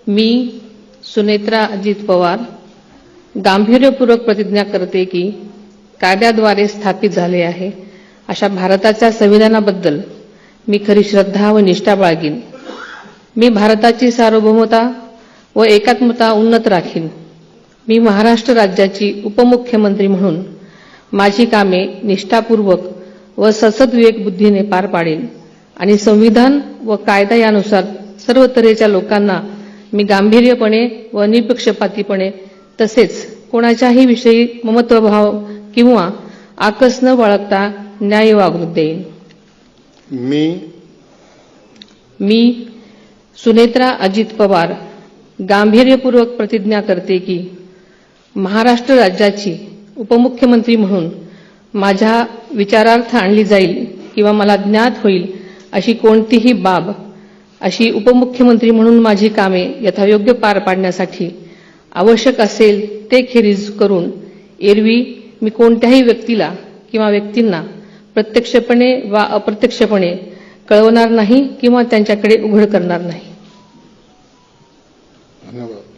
मी सुनेत्रा अजित पवार गांभीर्यपूर्वक प्रतिज्ञा करते की कायद्याद्वारे स्थापित झाले आहे अशा भारताच्या संविधानाबद्दल मी खरी श्रद्धा व निष्ठा बाळगीन. मी भारताची सार्वभौमता व एकात्मता उन्नत राखीन. मी महाराष्ट्र राज्याची उपमुख्यमंत्री म्हणून माझी कामे निष्ठापूर्वक व ससद्विवेक बुद्धीने पार पाडेन आणि संविधान व कायदा यानुसार सर्व तऱ्हेच्या लोकांना मी गांभीर्यपणे व निपक्षपातीपणे तसेच कोणाच्याही विषयी ममत्वभाव किंवा आकस न बाळगता न्याय वागणूक देईन. मी सुनेत्रा अजित पवार गांभीर्यपूर्वक प्रतिज्ञा करते की महाराष्ट्र राज्याची उपमुख्यमंत्री म्हणून माझ्या विचारार्थ आणली जाईल किंवा मला ज्ञात होईल अशी कोणतीही बाब अशी उपमुख्यमंत्री म्हणून माझी कामे यथायोग्य पार पाडण्यासाठी आवश्यक असेल ते खेरीज करून एरवी मी कोणत्याही व्यक्तीला किंवा व्यक्तींना प्रत्यक्षपणे वा अप्रत्यक्षपणे कळवणार नाही किंवा त्यांच्याकडे उघड करणार नाही. धन्यवाद.